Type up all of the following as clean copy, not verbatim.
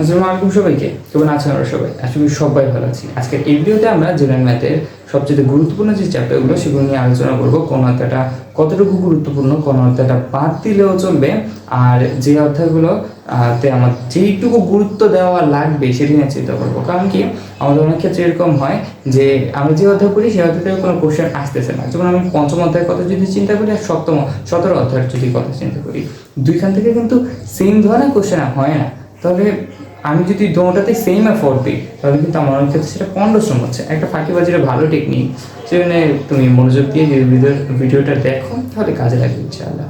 আসসালামু আলাইকুম সবাইকে, কেমন আছেন আপনারা সবাই? আসলে সবাই ভালো আছি। আজকের এই ভিডিওতে আমরা জেনারেল ম্যাথের সবচেয়ে গুরুত্বপূর্ণ যে চ্যাপ্টারগুলো সেগুলো নিয়ে আলোচনা করব। কোন অধ্যায়টা কতটুকু গুরুত্বপূর্ণ, কোন অধ্যায়টা বাদ দিলেও চলবে, আর যে অধ্যায়গুলো তে আমার যেইটুকু গুরুত্ব দেওয়া লাগবে সেটি নিয়ে চিন্তা করবো। কারণ কি, আমাদের অনেক ক্ষেত্রে এরকম হয় যে আমি যে অধ্যায় করি সেই অধ্যায় থেকে কোনো কোশ্চেন আসতেছে না। যেমন আমি পঞ্চম অধ্যায়ের কথা যদি চিন্তা করি আর 17 অধ্যায়ের যদি কথা চিন্তা করি, দুইখান থেকে কিন্তু সেম ধরনের কোশ্চেন হয় না। তবে আমি যদি দুটাতে সেম এফোর্ট দিই তাহলে কিন্তু আমার অনেক ক্ষেত্রে সেটা পণ্ডশ্রম হচ্ছে। একটা ফাঁকিবাজির ভালো টেকনিক, সেখানে তুমি মনোযোগ দিয়ে যে ভিডিওটা দেখো তাহলে কাজে লাগবে ইনশাআল্লাহ।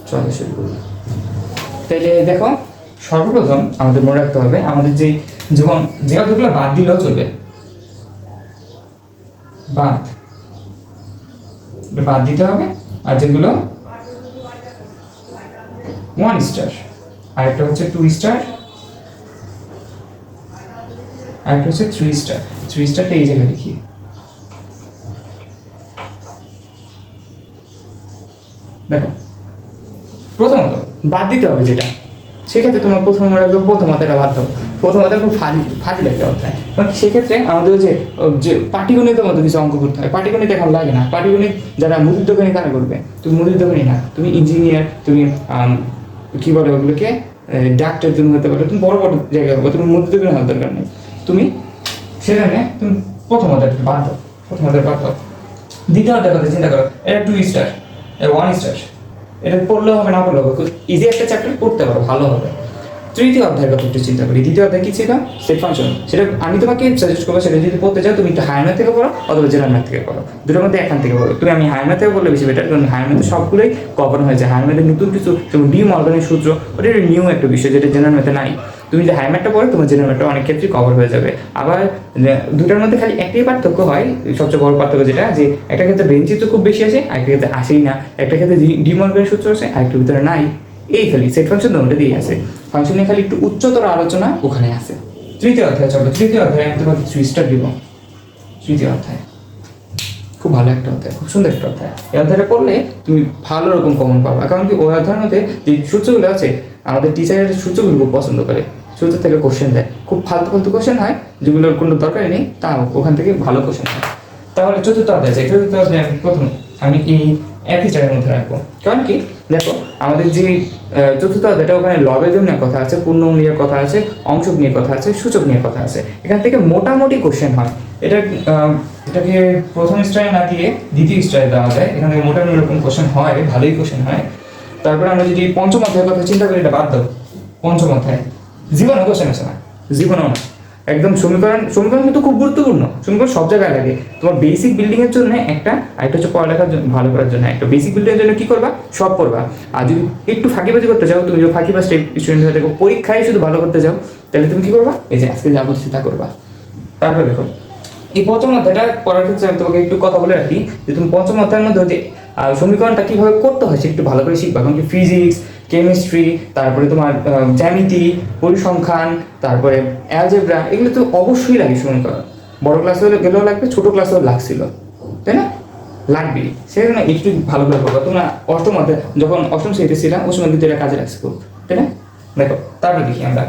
চলো শুরু করি। তাহলে দেখো, সর্বপ্রথম আমাদের মনে রাখতে হবে আমাদের যেমন যে অর্থগুলো বাদ দিলেও চলবে, বাদ দিতে হবে। আর যেগুলো 1 স্টার, আরেকটা হচ্ছে 2 স্টার, আরেকটা হচ্ছে 3 স্টার। 3 স্টারটা এই জায়গায় লিখি। দেখো, প্রথমত বাদ দিতে হবে যেটা, সেক্ষেত্রে তোমার প্রথম অধ্যায়টা বাদ দাও। প্রথম অধ্যায় খুব ফাঁকি একটা অধ্যায়। কারণ সেক্ষেত্রে আমাদের যে পাটিগণিতের মতো কিছু অঙ্ক করতে হয়। পাটিগণিত এখন লাগে না। পাটিগণিত যারা মুদির দোকানি তারা করবে। তুমি মুদির দোকানি না, তুমি ইঞ্জিনিয়ার, তুমি কি বলে ওগুলোকে, ডাক্তার তুমি হতে পারো, তুমি বড় বড় জায়গায় হবে, তুমি মুদির দোকানি হওয়ার দরকার নেই। তুমি সেখানে তুমি প্রথম অধ্যায়টা বাদ দাও, দ্বিতীয় অধ্যায়ের কথা চিন্তা করো। এটা 2 স্টার, 1 স্টার, এটা পড়লেও হবে না পড়লেও হবে, ইজি একটা চ্যাপ্টার পড়তে পারো, ভালো হবে। তৃতীয় অধ্যায়ের কথা একটু চিন্তা করি। দ্বিতীয় অধ্যায় কি ছিল? Set function. সেটা আমি তোমাকে সাজেস্ট করবো, সেটা যদি পড়তে চাও তুমি একটু হায়ার ম্যাথ থেকে পড়ো অথবা জেনারেল ম্যাথ থেকে পড়ো, দুটোর মধ্যে এখান থেকে পড়ো। তুমি আমি হায়ার ম্যাথ থেকে পড়লে বেশি বেটার, কারণ হায়ার ম্যাথে সবগুলোই কভার হয়েছে। হায়ার ম্যাথে নতুন কিছু যেমন ডি মর্গানের সূত্র, ওটা নিউ একটা বিষয় যেটা জেনারেল ম্যাথে নাই। তুমি যদি হায়ার ম্যাথটা পড়ো তোমার জেনারেল ম্যাথটা অনেক ক্ষেত্রে কভার হয়ে যাবে। আবার দুটার মধ্যে খালি একটাই পার্থক্য হয়, সবচেয়ে বড় পার্থক্য যেটা, যে একটা ক্ষেত্রে বেঞ্চিত্র খুব বেশি আসে, আরেকটা ক্ষেত্রে আসেই না। একটা ক্ষেত্রে ডি মর্গানের সূত্র আছে, আরেকটার ভিতরে নাই। এই খালি সেট ফাংশন দুটো দিয়ে আছে। ফাংশনে খালি একটু উচ্চতর আলোচনা ওখানে আছে। তৃতীয় অধ্যায় চলো, তৃতীয় অধ্যায় আমি তোমাকে 3 স্টার দিব। তৃতীয় অধ্যায় খুব ভালো একটা অধ্যায়, খুব সুন্দর একটা অধ্যায়। এই অধ্যায়টা পড়লে তুমি ভালো রকম কমন পাবা। কারণ কি, ওই অধ্যায়ের মধ্যে যে সূত্রগুলো আছে, আমাদের টিচারের সূত্রগুলো খুব পছন্দ করে। সূত্র থেকে কোশ্চেন দেয়, খুব ফালতু কোশ্চেন হয় যেগুলোর কোনো দরকারই নেই, তাও ওখান থেকে ভালো কোশ্চেন হয়। তাহলে চতুর্থ অধ্যায় আছে। চতুর্থ অধ্যায় আমি এই একই জায়গার মধ্যে রাখবো। কারণ কি, দেখো আমাদের যে চতুর্থ অধ্যায়টা, ওখানে লবেজম নিয়ে কথা আছে, পূর্ণ নিয়ে কথা আছে, অংশক নিয়ে কথা আছে, সূচক নিয়ে কথা আছে। এখান থেকে মোটামুটি কোশ্চেন হয়। এটাকে প্রথম স্টারে না দিয়ে দ্বিতীয় স্টারে দেওয়া যায়। এখান থেকে মোটামুটি এরকম কোশ্চেন হয়, ভালোই কোশ্চেন হয়। তারপরে আমরা যদি পঞ্চম অধ্যায়ের কথা চিন্তা করি, এটা বাদ দাও। পঞ্চম অধ্যায় জীবনে কোশ্চেন আছে না, জীবনেও না। একদম সমীকরণ কিন্তু খুব গুরুত্বপূর্ণ। সমীকরণ সব জায়গায় লাগে। তোমার বেসিক বিল্ডিং এর জন্য একটা, আরেকটা হচ্ছে পড়ালেখার জন্য, ভালো করার জন্য একটা। বেসিক বিল্ডিং এর জন্য কি করবা? সব পড়বা। আর যদি একটু ফাঁকিবাজি করতে চাও, তুমি যদি ফাঁকিবাজ স্টুডেন্ট হয়ে দেখো, পরীক্ষায় শুধু ভালো করতে চাও, তাহলে তুমি কি করবা? এই যে আজকে যা বলছি তা করবা। তারপরে দেখো, এই পঞ্চম অধ্যায়টা পড়ার ক্ষেত্রে আমি তোমাকে একটু কথা বলে রাখি যে তুমি পঞ্চম অধ্যায়ের মধ্যে যে সমীকরণটা কিভাবে করতে হয় সেটা একটু ভালো করে শিখবা। কারণ কি, ফিজিক্স, কেমিস্ট্রি, তারপরে তোমার জ্যামিতি, পরিসংখ্যান, তারপরে অ্যালজেব্রা, এগুলো তো অবশ্যই লাগে সমীকরণ। বড় ক্লাস হলে গেলেও লাগবে, ছোট ক্লাস হলে লাগছিল, তাই না? লাগবেই। সেজন্য একটু ভালো করে করবা। তোমরা অষ্টম অধ্যায় যখন অষ্টম শ্রেণীতে ছিলাম ওই সময় কিন্তু এটা কাজে লাগছে খুব, তাই না? দেখো, তারপরে দেখি আমরা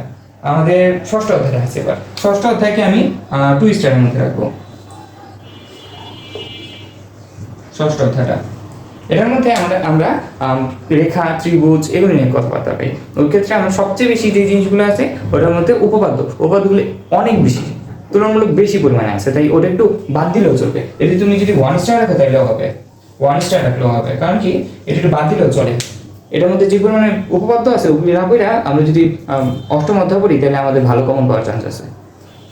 আমাদের ষষ্ঠ অধ্যায় আছে। এবার ষষ্ঠ অধ্যায়কে আমি 2 স্টারের মধ্যে রাখবো। ষষ্ঠ অধ্যায়টা, এটার মধ্যে আমরা রেখা, ত্রিভুজ এগুলো নিয়ে কথাবার্তা পাই। ওই ক্ষেত্রে আমরা সবচেয়ে বেশি যে জিনিসগুলো আছে ওটার মধ্যে উপাদানগুলো অনেক বেশি, তুলনামূলক বেশি পরিমাণে আছে। তাই ওটা একটু বাদ দিলেও চলবে। যদি তুমি 1 স্টার রাখো তাহলেও হবে, 1 স্টার রাখলেও হবে। কারণ কি, এটা একটু বাদ দিলেও চলে। এটার মধ্যে যে পরিমাণে উপপাদ্য আছে ওগুলি না পড়ে আমরা যদি অষ্টম অধ্যায় পড়ি তাহলে আমাদের ভালো কমন পাওয়ার চান্স আছে।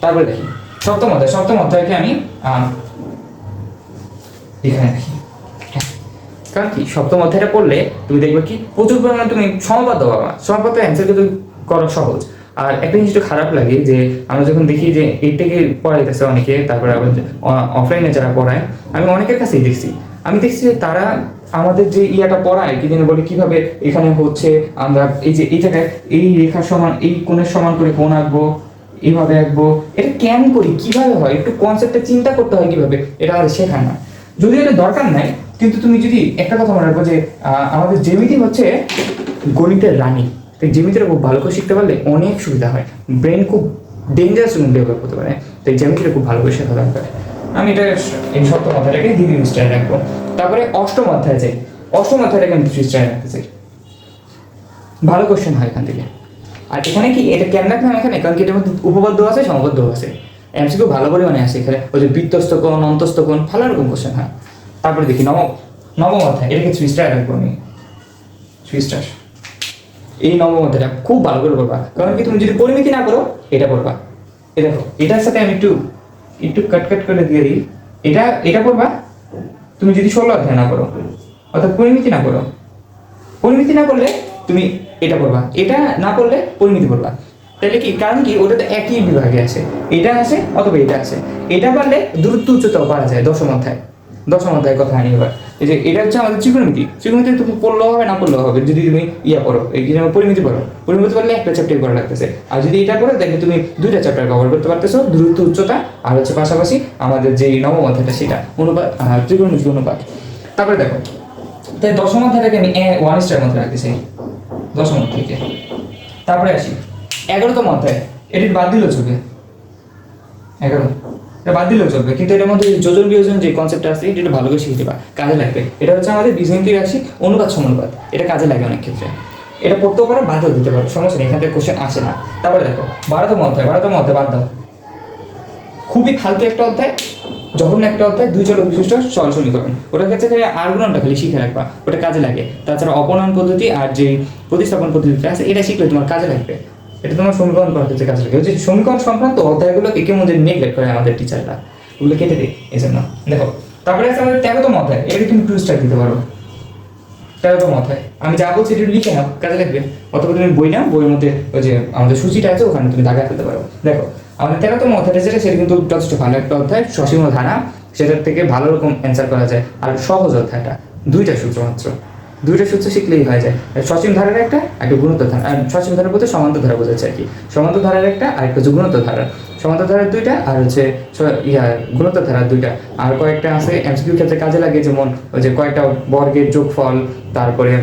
তারপরে দেখি সপ্তম অধ্যায়কে আমি এখানে রাখি। কারণ কি, সপ্তম অধ্যায়টা পড়লে তুমি দেখবে কি প্রচুর পরিমাণে তুমি সমপাদ্য পাবা। সমপাদ্য অ্যান্সার কিন্তু করা সহজ। আর একটা জিনিস একটু খারাপ লাগে যে আমরা যখন দেখি যে এর থেকে পড়াইতেছে অনেকে, তারপরে আবার অফলাইনে যারা পড়ায়, আমি অনেকের কাছেই আমি দেখছি যে তারা আমাদের যে ইয়াটা পড়ায় কি যেন বলে, কিভাবে এখানে হচ্ছে আমরা এই যে এই জায়গায় এই রেখার সমান, এই কোণের সমান করে কোণ আঁকবো, এইভাবে আঁকবো, এটা কেন করি, কিভাবে হয়, একটু কনসেপ্টটা চিন্তা করতে হয় কিভাবে, এটা আমাদের শেখায় না। যদি এটা দরকার নাই, কিন্তু তুমি যদি একটা কথা মনে রাখবো যে আমাদের জ্যামিতি হচ্ছে গণিতের রানী। তো জ্যামিতিটা খুব ভালো করে শিখতে পারলে অনেক সুবিধা হয়, ব্রেন খুব ডেঞ্জারাস ডেভেলপ করতে পারে। তো এই জ্যামিতিটা খুব ভালো করে শেখা দরকার। আমি এটা এই সপ্তম অধ্যায়টাকে দ্বিতীয় স্টাইল রাখবো। তারপরে অষ্টম অধ্যায় যাই। অষ্টম অধ্যায়টাকে আমি তৃতীয় স্টাইল রাখতে চাই, ভালো কোশ্চেন হয় এখান থেকে। আর এখানে কি এটা কেন রাখলাম এখানে, কারণ কি এটার মধ্যে উপপাদ্য আছে সমপাদ্য আছে, এমসিকিউ ভালো পরিমাণে আছে এখানে। ওই যে বৃত্তস্থ কোণ অন্তস্থ কোণ ভালো রকম কোশ্চেন হয়। তারপরে দেখি নবম অধ্যায়, এটাকে 3 স্টার রাখবো আমি, 3 স্টার। এই নবম অধ্যায়টা খুব ভালো করে পড়বা, কারণ কি তুমি যদি পরিমিতি না করো এটা পড়বা। এই দেখো এটার সাথে আমি একটু কাট করে দিয়ে দিই, এটা পড়বা তুমি যদি 16 অধ্যায় না করো, অর্থাৎ পরিমিতি না করো। পরিমিতি না করলে তুমি এটা পড়বা, এটা না পড়লে পরিমিতি পড়বা। তাহলে কি, কারণ কি ওটা তো একই বিভাগে আছে, এটা আছে অথবা এটা আছে। এটা পারলে দূরত্ব উচ্চতাও পারা যায় দশম অধ্যায়ের কথা আনি এবার। এই যে এটা হচ্ছে আমাদের ত্রিকোণমিতি তুমি পড়লেও হবে না পড়লেও হবে, যদি তুমি পড়ো এই পরিমিতি পড়লে একটা চ্যাপ্টার করা লাগতেছে। আর যদি এটা পড়ো তাহলে তুমি 2টা চ্যাপ্টার কভার করতে পারতেছো, দূরত্ব উচ্চতা আর হচ্ছে পাশাপাশি আমাদের যে নবম অধ্যায়টা সেটা অনুপাত, ত্রিকোণমিতি অনুপাত। তারপরে দেখো, তাই দশম অধ্যায়টাকে আমি 1 স্টার মধ্যে রাখতেছি, দশম থেকে। তারপরে আসি 11তম অধ্যায়, এটি বাদ দিলেও চলবে, 11 এটা বাদ দিলেও চলবে, কিন্তু এটার মধ্যে যোজন বিয়োজন যে কনসেপ্টটা আছে এটা ভালো করে শিখে দেবা, কাজে লাগবে। এটা হচ্ছে আমাদের বীজগণিতিক রাশি অনুপাত সমানুপাত, এটা কাজে লাগে অনেক ক্ষেত্রে। এটা পড়তেও পারো বাদও দিতে পারো, সমস্যা নেই, এখান থেকে কোশ্চেন আসে না। তারপরে দেখো 12তম অধ্যায় বাদ দাও, খুবই ফালতু একটা অধ্যায়, যখন একটা অধ্যায় 2 চলক বিশিষ্ট সরল সমীকরণ। ওটার ক্ষেত্রে আর গুণনটা খালি শিখে রাখবা, ওটা কাজে লাগে। তাছাড়া অপনয়ন পদ্ধতি আর যে প্রতিস্থাপন পদ্ধতিটা আছে এটা শিখলে তোমার কাজে লাগবে, এটা তোমার সমীকরণ করার ক্ষেত্রে কাজে লাগে। যে সমীকরণ সংক্রান্ত অধ্যায়গুলো কেমন যে নেগলেক্ট করে আমাদের টিচাররা, ওগুলো কেটে দেয় এই জন্য। দেখো তারপরে আছে আমাদের 13তম অধ্যায়, এটাকে তুমি 2 স্টার দিতে পারো। 13তম অধ্যায় আমি যা বলছি এটা লিখে নাও, কাজে লাগবে। অথবা তুমি বই নাও, বইয়ের মধ্যে ওই যে আমাদের সূচিটা আছে ওখানে তুমি দাগা ফেলতে পারো। দেখো আমাদের 13তম অধ্যায়টা যেটা, সেটা কিন্তু যথেষ্ট ভালো একটা অধ্যায়, সসীম ধারা, সেটার থেকে ভালো রকম অ্যান্সার করা যায়। আর সহজ অধ্যায়টা, 2টা সূত্র মাত্র, 2টা সূত্র শিখলেই হয়ে যায়। সসীম ধারার একটা গুণোত্তর ধারা, আর সসীম ধারা বলতে সমান্তর ধারা বোঝাচ্ছে আর কি। সমান্তর ধারার একটা আর একটা হচ্ছে গুণোত্তর ধারা, সমান্তর ধারার 2টা আর হচ্ছে গুণোত্তর ধারার 2টা। আর কয়েকটা আছে এমসিকিউ ক্ষেত্রে কাজে লাগে, যেমন ওই যে কয়েকটা বর্গের যোগফল, তারপরে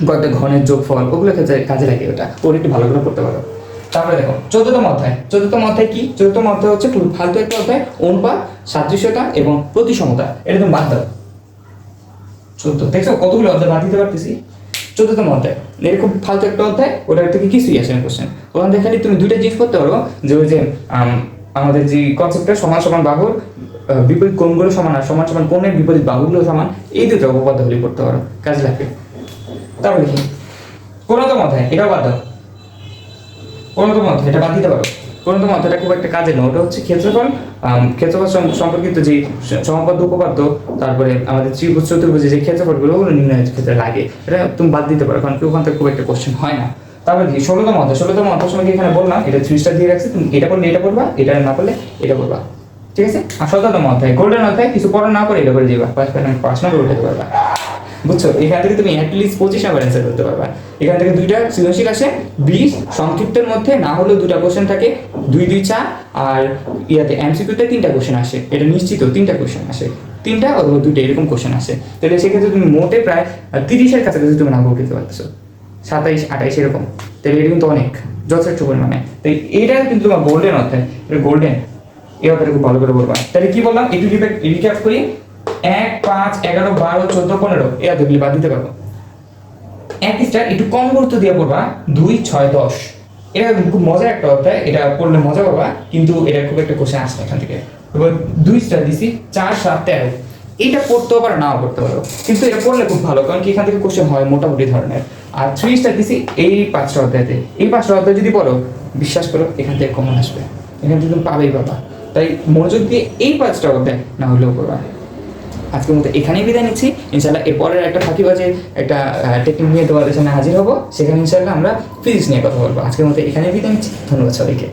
কয়েকটা ঘনের যোগফল, ওগুলো ক্ষেত্রে কাজে লাগে, ওটা একটু ভালো করে পড়তে পারো। তারপরে দেখো 14তম অধ্যায় কি, 14তম অধ্যায় হচ্ছে খুব ফালতু একটা অধ্যায়, অনুপাত, সাদৃশ্যতা এবং প্রতিসমতা। এটা তুমি বাদ দাও। 14 দেখছো কতগুলো অধ্যায় বাদ দিতে পারতেছি। 14তম অধ্যায় এটা খুব ফালতু একটা অধ্যায়, ওটার থেকে কিছুই আসে না কোশ্চেন। ওখান থেকে খালি তুমি 2টা জিনিস করতে পারো, যে ওই যে আমাদের যে কনসেপ্টটা সমান সমান বাহুর বিপরীত কোণগুলো সমান, আর সমান সমান কোণের বিপরীত বাহুগুলো সমান, এই 2টা উপপাদ্য হলে করতে পারো, কাজে লাগবে। তারপরে দেখি 15তম অধ্যায়, এটাও বাদ দাও। 15তম অধ্যায় এটা বাদ দিতে পারো। 15তম অধ্যায়টা খুব একটা কাজে না, ওটা হচ্ছে ক্ষেত্রফল সম্পর্কিত যে সমপাদ্য উপপাদ্য, তারপরে আমাদের ত্রিভুজ চতুর্ভুজে যে ক্ষেত্রফলগুলো ওগুলো নির্ণয়ের ক্ষেত্রে লাগে, এটা তুমি বাদ দিতে পারো, কারণ ওখান থেকে খুব একটা কোশ্চেন হয় না। তারপরে দেখি 16তম অধ্যায় সময় এখানে বললাম এটা 3 স্টার দিয়ে রাখছি, তুমি এটা পড়লে এটা পড়বা, এটা না পড়লে এটা পড়বা, ঠিক আছে। আর 17তম অধ্যায় গোল্ডেন অধ্যায়, কিছু পড়া না করে এটা করে যাবা, 5 নম্বর উঠাতে পারবা, বুঝছো। এখান থেকে তুমি অ্যাটলিস্ট 25 নাম্বার অ্যান্সার করতে পারবা। এখান থেকে 2টা সৃজনশীল আসে, 20 সংক্ষিপ্তের মধ্যে না হলেও 2টা কোশ্চেন থাকে, 2 2 4, আর এমসিকিউতে 3টা কোশ্চেন আসে, এটা নিশ্চিত 3টা কোশ্চেন আসে, 3টা অথবা 2টা এরকম কোশ্চেন আসে। তাহলে সেক্ষেত্রে তুমি মোটে প্রায় 30-এর কাছাকাছি তুমি নাম্বার পেতে পারতেছো, 27 28 এরকম। তাহলে এটা কিন্তু অনেক যথেষ্ট পরিমাণে। তাই এইটা কিন্তু তোমার গোল্ডেন অধ্যায়, এটা গোল্ডেন, এই অধ্যায়টা খুব ভালো করে বলবা। তাহলে কি বললাম একটু রিক্যাপ করি, 1 5 11 12 14 15 এই অধ্যায়গুলি বাদ দিতে পারবো। 1 স্টার একটু কম গুরুত্ব দিয়ে পড়বা, 2 6 10, এটা খুব মজার একটা অধ্যায়, এটা পড়লে মজা পাবা, কিন্তু এটা খুব একটা কোশ্চেন আসে এখান থেকে। এবার 2 স্টার দিছি 4 7 13, এটা পড়তেও পারো নাও পড়তে পারো, কিন্তু এটা পড়লে খুব ভালো, কারণ কি এখান থেকে কোশ্চেন হয় মোটামুটি ধরনের। আর 3 স্টার দিছি এই 5টা অধ্যায়তে, এই 5টা অধ্যায় যদি পড়ো বিশ্বাস করো এখান থেকে কমন আসবে, এখান থেকে তুমি পাবেই পাবা। তাই মনোযোগ দিয়ে এই 5টা অধ্যায় না হলেও পড়বা। আজকের মতো এখানেই বিদায় নিচ্ছি, ইনশাল্লাহ এরপরের একটা ফাঁকিবাজে একটা টেকনিক নিয়ে তোমাদের সামনে হাজির হবো, সেখানে ইনশাল্লাহ আমরা ফিজিক্স নিয়ে কথা বলবো। আজকের মতো এখানেই বিদায় নিচ্ছি, ধন্যবাদ সবাইকে।